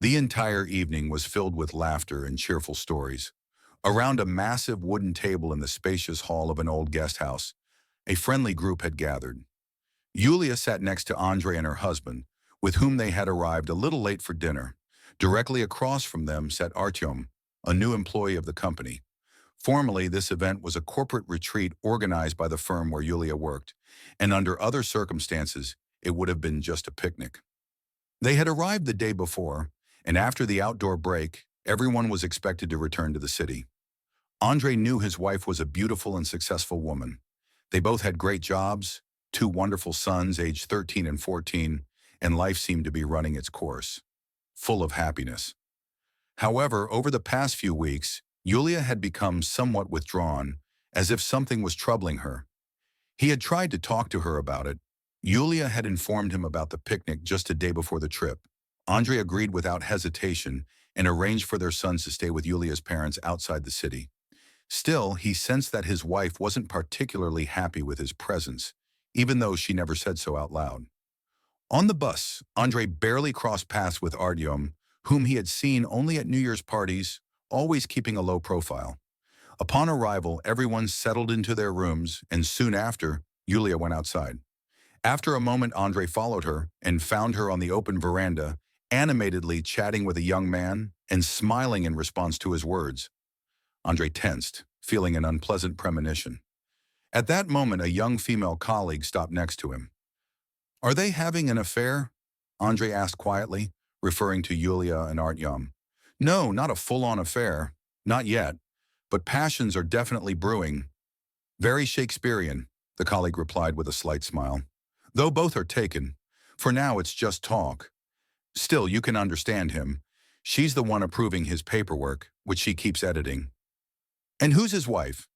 The entire evening was filled with laughter and cheerful stories. Around a massive wooden table in the spacious hall of an old guest house, a friendly group had gathered. Yulia sat next to Andrei and her husband, with whom they had arrived a little late for dinner. Directly across from them sat Artyom, a new employee of the company. Formally, this event was a corporate retreat organized by the firm where Yulia worked, and under other circumstances, it would have been just a picnic. They had arrived the day before, and after the outdoor break, everyone was expected to return to the city. Andrei knew his wife was a beautiful and successful woman. They both had great jobs, two wonderful sons aged 13 and 14, and life seemed to be running its course, full of happiness. However, over the past few weeks, Yulia had become somewhat withdrawn, as if something was troubling her. He had tried to talk to her about it. Yulia had informed him about the picnic just a day before the trip. Andrei agreed without hesitation and arranged for their sons to stay with Yulia's parents outside the city. Still, he sensed that his wife wasn't particularly happy with his presence, even though she never said so out loud. On the bus, Andrei barely crossed paths with Artyom, whom he had seen only at New Year's parties, always keeping a low profile. Upon arrival, everyone settled into their rooms, and soon after, Yulia went outside. After a moment, Andrei followed her and found her on the open veranda, animatedly chatting with a young man and smiling in response to his words. Andrei tensed, feeling an unpleasant premonition. At that moment, a young female colleague stopped next to him. "Are they having an affair?" Andrei asked quietly, referring to Yulia and Artyom. "No, not a full-on affair. Not yet. But passions are definitely brewing." "Very Shakespearean," the colleague replied with a slight smile. "Though both are taken. For now, it's just talk. Still, you can understand him. She's the one approving his paperwork, which she keeps editing." "And who's his wife?"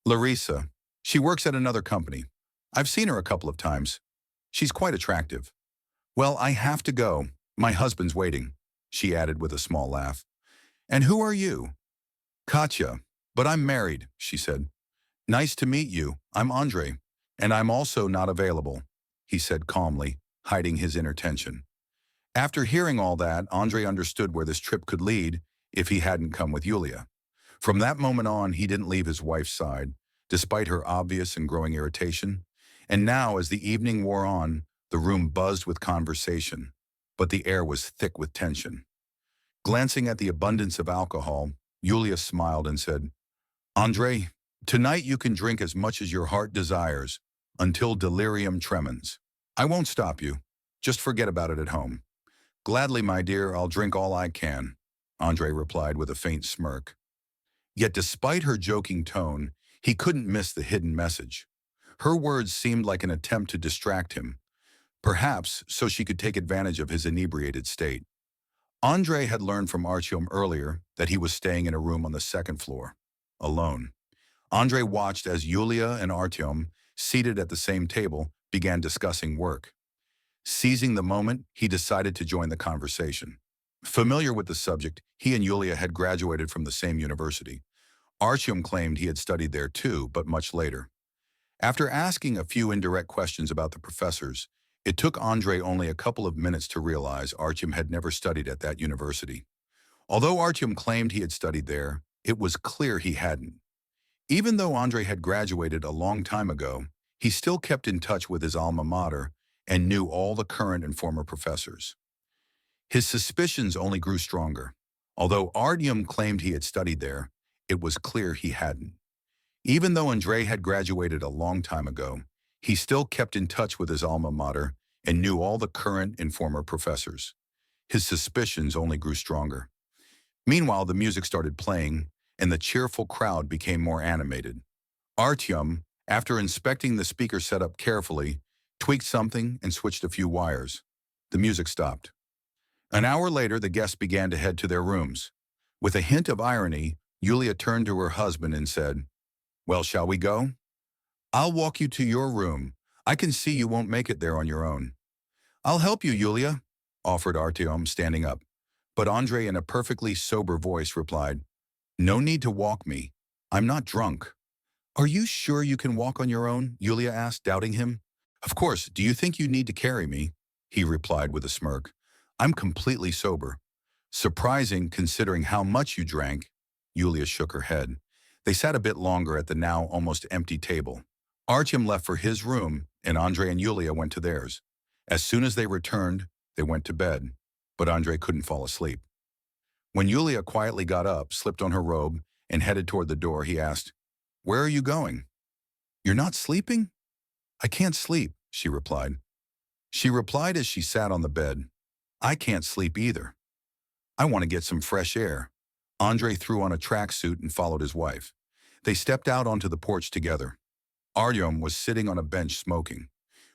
"Larissa. She works at another company. I've seen her a couple of times. She's quite attractive." "Well, I have to go. My husband's waiting," she added with a small laugh. "And who are you?" "Katya. But I'm married," she said. "Nice to meet you. I'm Andrei. And I'm also not available," he said calmly, hiding his inner tension. After hearing all that, Andrei understood where this trip could lead if he hadn't come with Yulia. From that moment on, he didn't leave his wife's side, despite her obvious and growing irritation. And now, as the evening wore on, the room buzzed with conversation, but the air was thick with tension. Glancing at the abundance of alcohol, Yulia smiled and said, "Andrei, tonight you can drink as much as your heart desires, until delirium tremens. I won't stop you. Just forget about it at home." "Gladly, my dear, I'll drink all I can," Andrei replied with a faint smirk. Yet despite her joking tone, he couldn't miss the hidden message. Her words seemed like an attempt to distract him, perhaps so she could take advantage of his inebriated state. Andrei had learned from Artyom earlier that he was staying in a room on the second floor, alone. Andrei watched as Yulia and Artyom, seated at the same table, began discussing work. Seizing the moment, he decided to join the conversation. Familiar with the subject, he and Yulia had graduated from the same university. Artyom claimed he had studied there too, but much later. After asking a few indirect questions about the professors, it took Andrei only a couple of minutes to realize Artyom had never studied at that university. Although Artyom claimed he had studied there, it was clear he hadn't. Even though Andrei had graduated a long time ago, he still kept in touch with his alma mater and knew all the current and former professors. His suspicions only grew stronger. Although Artyom claimed he had studied there, it was clear he hadn't. Even though Andrei had graduated a long time ago, he still kept in touch with his alma mater and knew all the current and former professors. His suspicions only grew stronger. Meanwhile, the music started playing, and the cheerful crowd became more animated. Artyom, after inspecting the speaker setup carefully, tweaked something and switched a few wires. The music stopped. An hour later, the guests began to head to their rooms. With a hint of irony, Yulia turned to her husband and said, "Well, shall we go?" "I'll walk you to your room. I can see you won't make it there on your own." "I'll help you, Yulia," offered Artyom, standing up. But Andrei, in a perfectly sober voice, replied, "No need to walk me. I'm not drunk." "Are you sure you can walk on your own?" Yulia asked, doubting him. "Of course. Do you think you need to carry me?" he replied with a smirk. "I'm completely sober." Surprising considering how much you drank. Yulia shook her head. They sat a bit longer at the now almost empty table. Artyom left for his room, and Andrei and Yulia went to theirs. As soon as they returned, they went to bed, but Andrei couldn't fall asleep. When Yulia quietly got up, slipped on her robe, and headed toward the door, he asked, "Where are you going?" "You're not sleeping?" "I can't sleep," she replied. She replied as she sat on the bed, "I can't sleep either. I want to get some fresh air." Andrei threw on a tracksuit and followed his wife. They stepped out onto the porch together. Artyom was sitting on a bench smoking.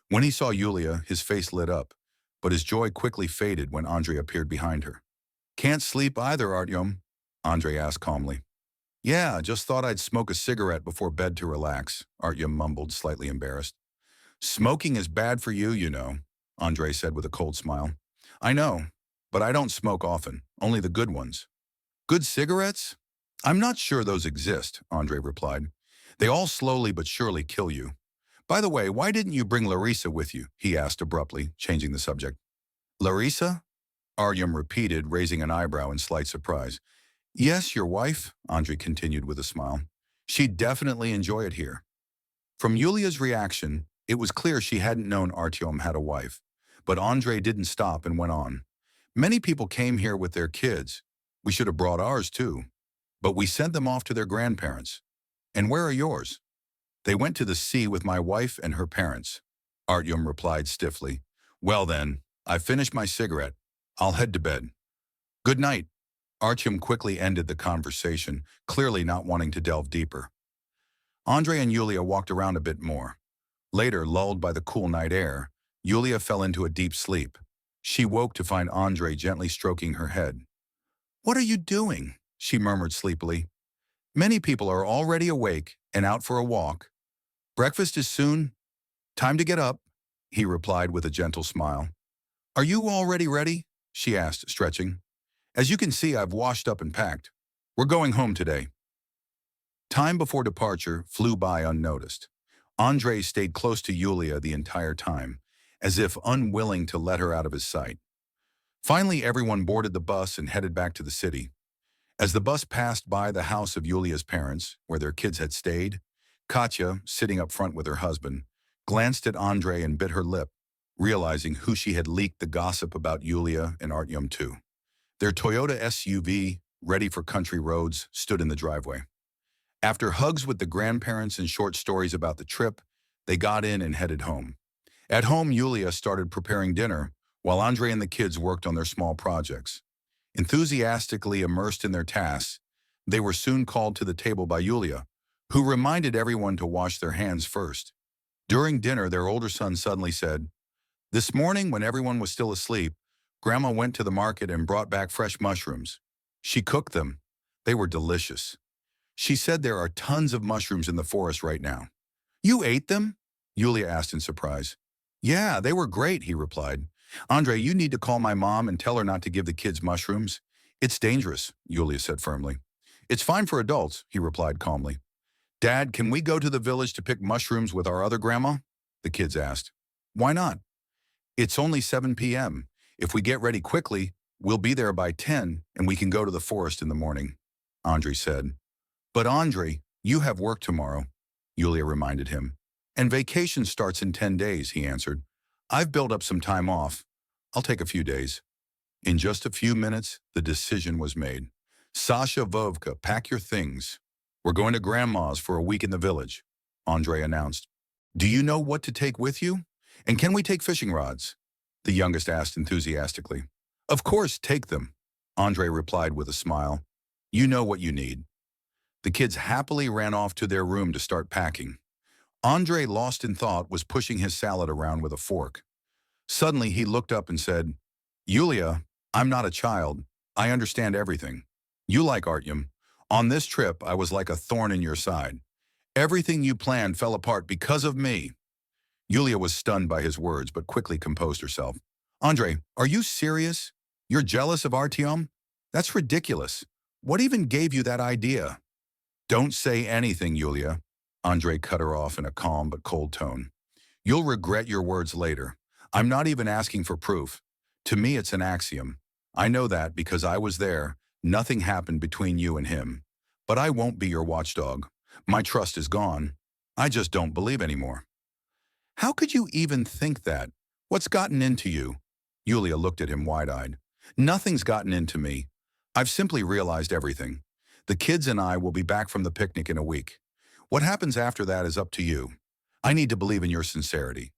When he saw Yulia, his face lit up, but his joy quickly faded when Andrei appeared behind her. "Can't sleep either, Artyom?" Andrei asked calmly. "Yeah, just thought I'd smoke a cigarette before bed to relax," Artyom mumbled, slightly embarrassed. "Smoking is bad for you, you know," Andrei said with a cold smile. "I know, but I don't smoke often, only the good ones." "Good cigarettes? I'm not sure those exist," Andrei replied. "They all slowly but surely kill you. By the way, why didn't you bring Larissa with you?" he asked abruptly, changing the subject. "Larissa?" Artyom repeated, raising an eyebrow in slight surprise. "Yes, your wife," Andrei continued with a smile. "She'd definitely enjoy it here." From Yulia's reaction, it was clear she hadn't known Artyom had a wife. But Andrei didn't stop and went on. "Many people came here with their kids. We should have brought ours too. But we sent them off to their grandparents. And where are yours?" "They went to the sea with my wife and her parents," Artyom replied stiffly. "Well then, I've finished my cigarette. I'll head to bed." "Good night." Artyom quickly ended the conversation, clearly not wanting to delve deeper. Andrei and Yulia walked around a bit more. Later, lulled by the cool night air, Yulia fell into a deep sleep. She woke to find Andrei gently stroking her head. "What are you doing?" she murmured sleepily. "Many people are already awake and out for a walk. Breakfast is soon. Time to get up," he replied with a gentle smile. "Are you already ready?" she asked, stretching. "As you can see, I've washed up and packed. We're going home today." Time before departure flew by unnoticed. Andrei stayed close to Yulia the entire time, as if unwilling to let her out of his sight. Finally, everyone boarded the bus and headed back to the city. As the bus passed by the house of Yulia's parents, where their kids had stayed, Katya, sitting up front with her husband, glanced at Andrei and bit her lip, realizing who she had leaked the gossip about Yulia and Artyom to. Their Toyota SUV, ready for country roads, stood in the driveway. After hugs with the grandparents and short stories about the trip, they got in and headed home. At home, Yulia started preparing dinner, while Andrei and the kids worked on their small projects. Enthusiastically immersed in their tasks, they were soon called to the table by Yulia, who reminded everyone to wash their hands first. During dinner, their older son suddenly said, "This morning, when everyone was still asleep, Grandma went to the market and brought back fresh mushrooms. She cooked them. They were delicious. She said there are tons of mushrooms in the forest right now." "You ate them?" Yulia asked in surprise. "Yeah, they were great," he replied. "Andrei, you need to call my mom and tell her not to give the kids mushrooms. It's dangerous," Yulia said firmly. "It's fine for adults," he replied calmly. "Dad, can we go to the village to pick mushrooms with our other grandma?" the kids asked. "Why not?" "It's only 7 p.m. If we get ready quickly, we'll be there by 10 and we can go to the forest in the morning," Andrei said. "But Andrei, you have work tomorrow," Yulia reminded him. "And vacation starts in 10 days, he answered. "I've built up some time off. I'll take a few days." In just a few minutes, the decision was made. "Sasha, Vovka, pack your things. We're going to Grandma's for a week in the village," Andrei announced. "Do you know what to take with you? And can we take fishing rods?" the youngest asked enthusiastically. "Of course, take them," Andrei replied with a smile. "You know what you need." The kids happily ran off to their room to start packing. Andrei, lost in thought, was pushing his salad around with a fork. Suddenly, he looked up and said, "Yulia, I'm not a child. I understand everything. You like Artyom. On this trip, I was like a thorn in your side. Everything you planned fell apart because of me." Yulia was stunned by his words, but quickly composed herself. "Andrei, are you serious? You're jealous of Artyom? That's ridiculous. What even gave you that idea?" "Don't say anything, Yulia," Andrei cut her off in a calm but cold tone. "You'll regret your words later. I'm not even asking for proof. To me, it's an axiom. I know that because I was there. Nothing happened between you and him. But I won't be your watchdog. My trust is gone. I just don't believe anymore. How could you even think that? What's gotten into you? Yulia looked at him wide-eyed. Nothing's gotten into me. I've simply realized everything. The kids and I will be back from the picnic in a week. What happens after that is up to you. I need to believe in your sincerity.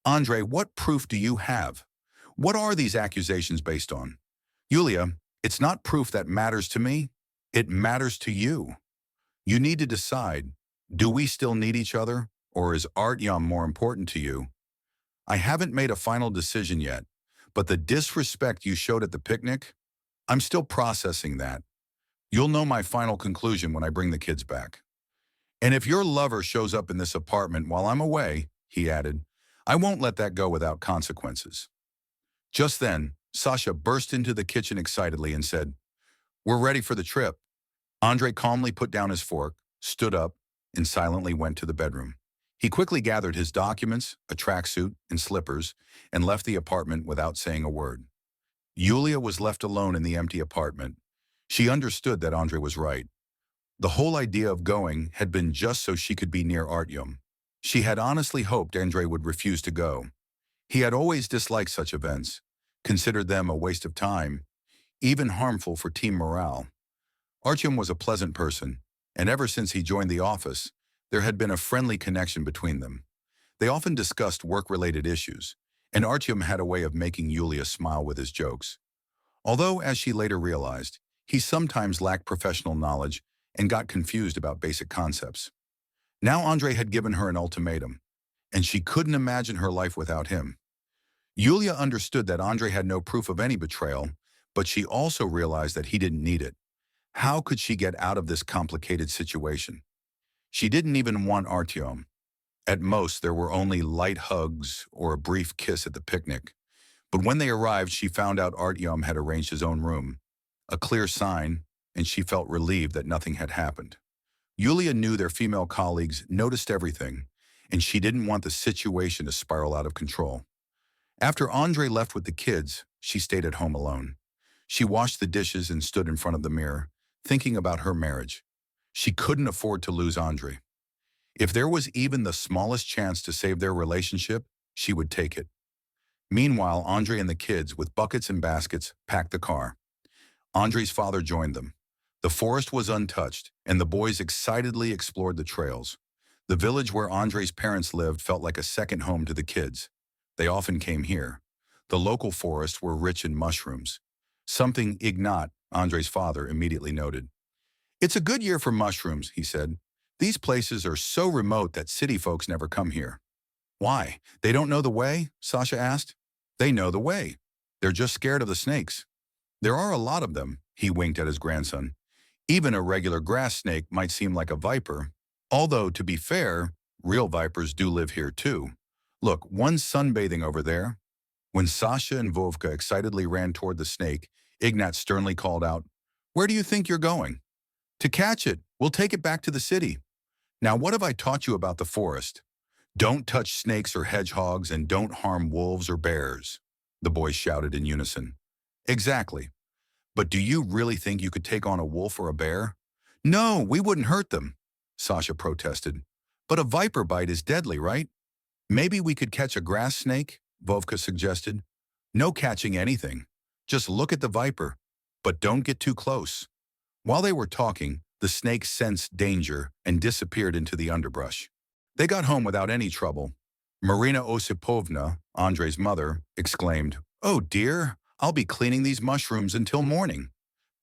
Andrei, what proof do you have? What are these accusations based on? Yulia, it's not proof that matters to me. It matters to you. You need to decide, do we still need each other, or is Artyom more important to you? I haven't made a final decision yet, but the disrespect you showed at the picnic, I'm still processing that. You'll know my final conclusion when I bring the kids back. And if your lover shows up in this apartment while I'm away, he added, I won't let that go without consequences. Just then, Sasha burst into the kitchen excitedly and said, We're ready for the trip. Andrei calmly put down his fork, stood up, and silently went to the bedroom. He quickly gathered his documents, a tracksuit, and slippers, and left the apartment without saying a word. Yulia was left alone in the empty apartment. She understood that Andrei was right. The whole idea of going had been just so she could be near Artyom. She had honestly hoped Andrei would refuse to go. He had always disliked such events, considered them a waste of time, even harmful for team morale. Artyom was a pleasant person, and ever since he joined the office, there had been a friendly connection between them. They often discussed work-related issues, and Artyom had a way of making Yulia smile with his jokes. Although, as she later realized, he sometimes lacked professional knowledge and got confused about basic concepts. Now Andrei had given her an ultimatum, and she couldn't imagine her life without him. Yulia understood that Andrei had no proof of any betrayal, but she also realized that he didn't need it. How could she get out of this complicated situation? She didn't even want Artyom. At most, there were only light hugs or a brief kiss at the picnic. But when they arrived, she found out Artyom had arranged his own room. A clear sign, and she felt relieved that nothing had happened. Yulia knew their female colleagues noticed everything, and she didn't want the situation to spiral out of control. After Andrei left with the kids, she stayed at home alone. She washed the dishes and stood in front of the mirror, thinking about her marriage. She couldn't afford to lose Andrei. If there was even the smallest chance to save their relationship, she would take it. Meanwhile, Andrei and the kids, with buckets and baskets, packed the car. Andrei's father joined them. The forest was untouched, and the boys excitedly explored the trails. The village where Andrei's parents lived felt like a second home to the kids. They often came here. The local forests were rich in mushrooms, something Ignat, Andrei's father, immediately noted. It's a good year for mushrooms, he said. These places are so remote that city folks never come here. Why? They don't know the way? Sasha asked. They know the way. They're just scared of the snakes. There are a lot of them, he winked at his grandson. Even a regular grass snake might seem like a viper. Although, to be fair, real vipers do live here too. Look, one's sunbathing over there. When Sasha and Vovka excitedly ran toward the snake, Ignat sternly called out, Where do you think you're going? To catch it. We'll take it back to the city. Now, what have I taught you about the forest? Don't touch snakes or hedgehogs and don't harm wolves or bears, the boys shouted in unison. Exactly. But do you really think you could take on a wolf or a bear? No, we wouldn't hurt them, Sasha protested. But a viper bite is deadly, right? Maybe we could catch a grass snake, Vovka suggested. No catching anything. Just look at the viper. But don't get too close. While they were talking, the snake sensed danger and disappeared into the underbrush. They got home without any trouble. Marina Osipovna, Andrei's mother, exclaimed, Oh dear, I'll be cleaning these mushrooms until morning.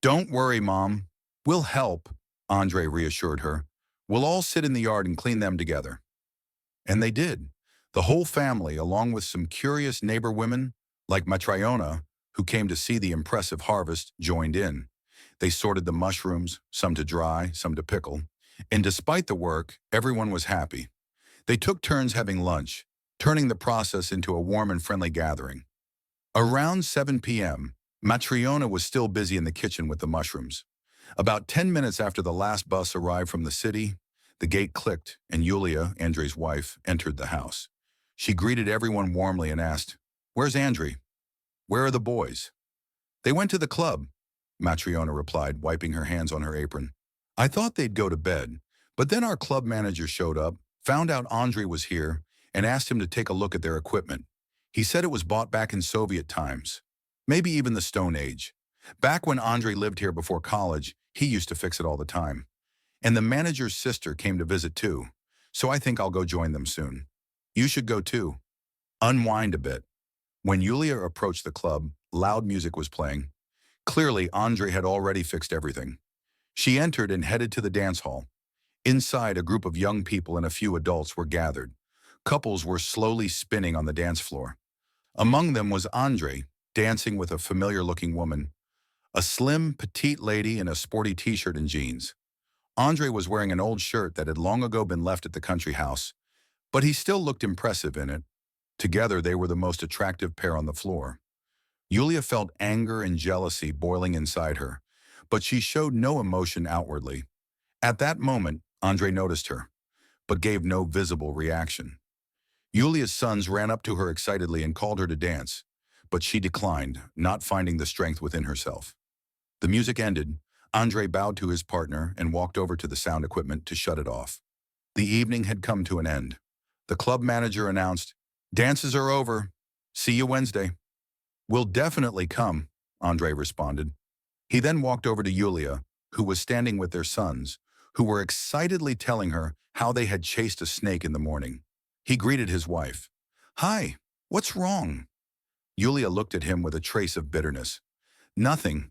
Don't worry, Mom. We'll help, Andrei reassured her. We'll all sit in the yard and clean them together. And they did. The whole family, along with some curious neighbor women, like Matrayona, who came to see the impressive harvest, joined in. They sorted the mushrooms, some to dry, some to pickle. And despite the work, everyone was happy. They took turns having lunch, turning the process into a warm and friendly gathering. Around 7 p.m., Matrayona was still busy in the kitchen with the mushrooms. About 10 minutes after the last bus arrived from the city, the gate clicked and Yulia, Andrei's wife, entered the house. She greeted everyone warmly and asked, Where's Andrei? Where are the boys? They went to the club, Matriona replied, wiping her hands on her apron. I thought they'd go to bed, but then our club manager showed up, found out Andre was here, and asked him to take a look at their equipment. He said it was bought back in Soviet times, maybe even the Stone Age. Back when Andre lived here before college, he used to fix it all the time. And the manager's sister came to visit too, so I think I'll go join them soon. You should go too. Unwind a bit. When Yulia approached the club, loud music was playing. Clearly, Andre had already fixed everything. She entered and headed to the dance hall. Inside, a group of young people and a few adults were gathered. Couples were slowly spinning on the dance floor. Among them was Andre, dancing with a familiar-looking woman, a slim, petite lady in a sporty t-shirt and jeans. Andre was wearing an old shirt that had long ago been left at the country house, but he still looked impressive in it. Together, they were the most attractive pair on the floor. Yulia felt anger and jealousy boiling inside her, but she showed no emotion outwardly. At that moment, Andre noticed her, but gave no visible reaction. Yulia's sons ran up to her excitedly and called her to dance, but she declined, not finding the strength within herself. The music ended. Andre bowed to his partner and walked over to the sound equipment to shut it off. The evening had come to an end. The club manager announced, "Dances are over. See you Wednesday." "We'll definitely come," Andre responded. He then walked over to Yulia, who was standing with their sons, who were excitedly telling her how they had chased a snake in the morning. He greeted his wife. "Hi, what's wrong?" Yulia looked at him with a trace of bitterness. "Nothing.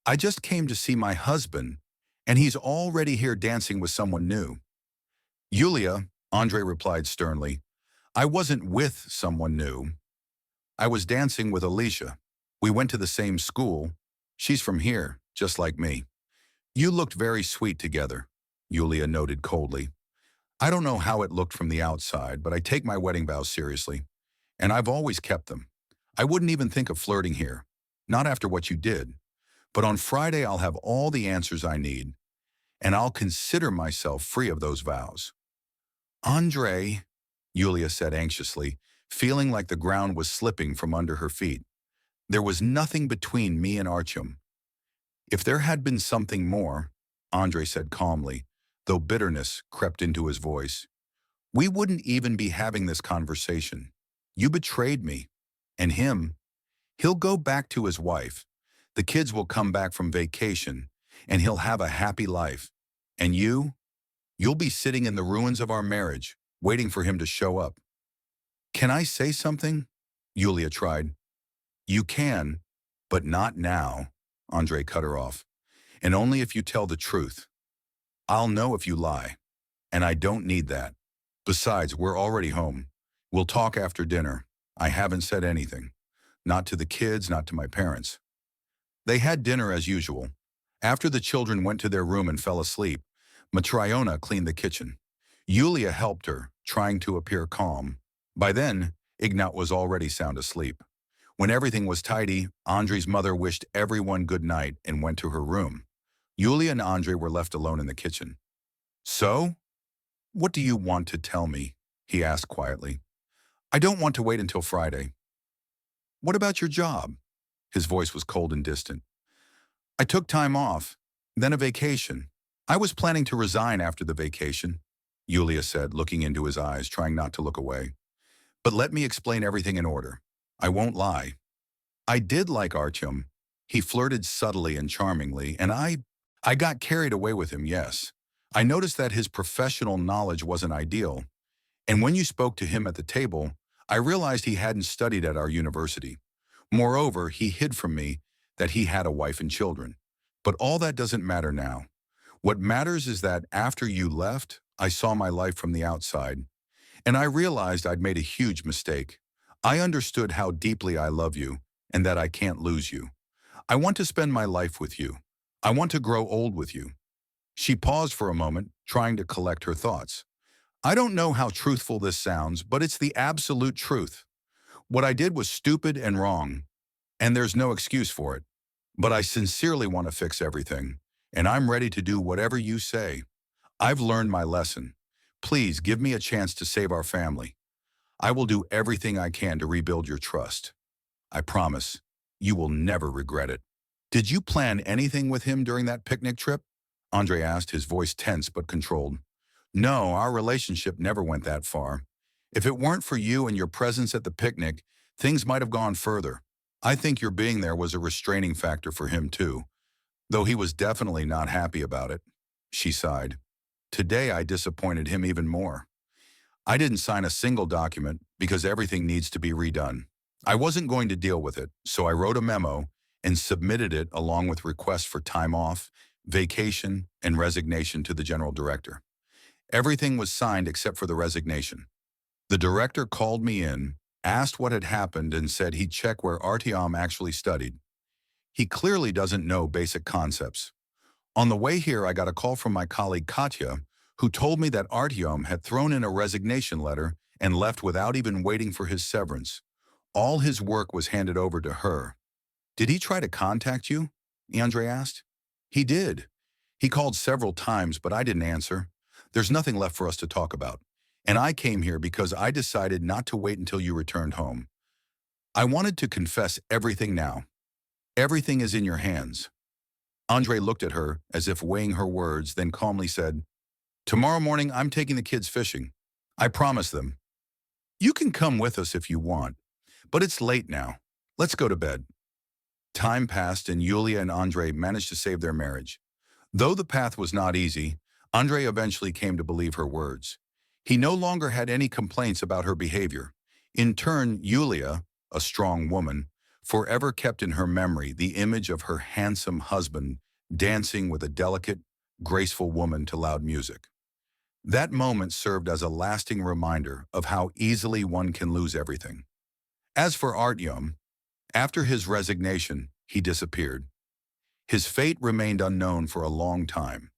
I just came to see my husband, and he's already here dancing with someone new." "Yulia," Andre replied sternly, "I wasn't with someone new. I was dancing with Alicia. We went to the same school. She's from here, just like me." "You looked very sweet together," Yulia noted coldly. "I don't know how it looked from the outside, but I take my wedding vows seriously, and I've always kept them. I wouldn't even think of flirting here, not after what you did. But on Friday I'll have all the answers I need, and I'll consider myself free of those vows." "Andre," Yulia said anxiously, feeling like the ground was slipping from under her feet. "There was nothing between me and Artyom." "If there had been something more," Andre said calmly, though bitterness crept into his voice, "we wouldn't even be having this conversation. You betrayed me. And him, he'll go back to his wife. The kids will come back from vacation, and he'll have a happy life. And you'll be sitting in the ruins of our marriage, waiting for him to show up." "Can I say something?" Yulia tried. "You can, but not now," Andre cut her off. "And only if you tell the truth. I'll know if you lie, and I don't need that. Besides, we're already home. We'll talk after dinner. I haven't said anything. Not to the kids, not to my parents." They had dinner as usual. After the children went to their room and fell asleep, Matriona cleaned the kitchen. Yulia helped her, trying to appear calm. By then, Ignat was already sound asleep. When everything was tidy, Andrei's mother wished everyone good night and went to her room. Yulia and Andre were left alone in the kitchen. "So, what do you want to tell me?" he asked quietly. "I don't want to wait until Friday." "What about your job?" His voice was cold and distant. "I took time off, then a vacation. I was planning to resign after the vacation," Yulia said, looking into his eyes, trying not to look away. "But let me explain everything in order. I won't lie. I did like Artyom. He flirted subtly and charmingly, and I got carried away with him, yes. I noticed that his professional knowledge wasn't ideal, and when you spoke to him at the table, I realized he hadn't studied at our university. Moreover, he hid from me that he had a wife and children. But all that doesn't matter now. What matters is that after you left, I saw my life from the outside, and I realized I'd made a huge mistake. I understood how deeply I love you and that I can't lose you. I want to spend my life with you. I want to grow old with you." She paused for a moment, trying to collect her thoughts. "I don't know how truthful this sounds, but it's the absolute truth. What I did was stupid and wrong, and there's no excuse for it. But I sincerely want to fix everything, and I'm ready to do whatever you say. I've learned my lesson. Please give me a chance to save our family. I will do everything I can to rebuild your trust. I promise, you will never regret it." Did you plan anything with him during that picnic trip? Andre asked, his voice tense but controlled. No, our relationship never went that far. If it weren't for you and your presence at the picnic, things might have gone further. I think your being there was a restraining factor for him too, though he was definitely not happy about it. She sighed. Today I disappointed him even more. I didn't sign a single document because everything needs to be redone. I wasn't going to deal with it, so I wrote a memo and submitted it along with requests for time off, vacation, and resignation to the general director. Everything was signed except for the resignation. The director called me in, asked what had happened, and said he'd check where Artyom actually studied. He clearly doesn't know basic concepts. On the way here, I got a call from my colleague Katya, who told me that Artyom had thrown in a resignation letter and left without even waiting for his severance. All his work was handed over to her. Did he try to contact you? Andre asked. He did. He called several times, but I didn't answer. There's nothing left for us to talk about. And I came here because I decided not to wait until you returned home. I wanted to confess everything now. Everything is in your hands. Andre looked at her as if weighing her words, then calmly said, Tomorrow morning, I'm taking the kids fishing. I promise them. You can come with us if you want, but it's late now. Let's go to bed. Time passed and Yulia and Andre managed to save their marriage. Though the path was not easy, Andre eventually came to believe her words. He no longer had any complaints about her behavior. In turn, Yulia, a strong woman, forever kept in her memory the image of her handsome husband dancing with a delicate, graceful woman to loud music. That moment served as a lasting reminder of how easily one can lose everything. As for Artyom, after his resignation, he disappeared. His fate remained unknown for a long time.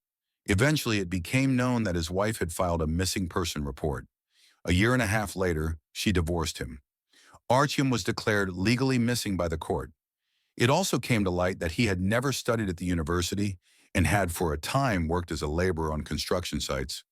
Eventually, it became known that his wife had filed a missing person report. A year and a half later, she divorced him. Artyom was declared legally missing by the court. It also came to light that he had never studied at the university and had for a time worked as a laborer on construction sites.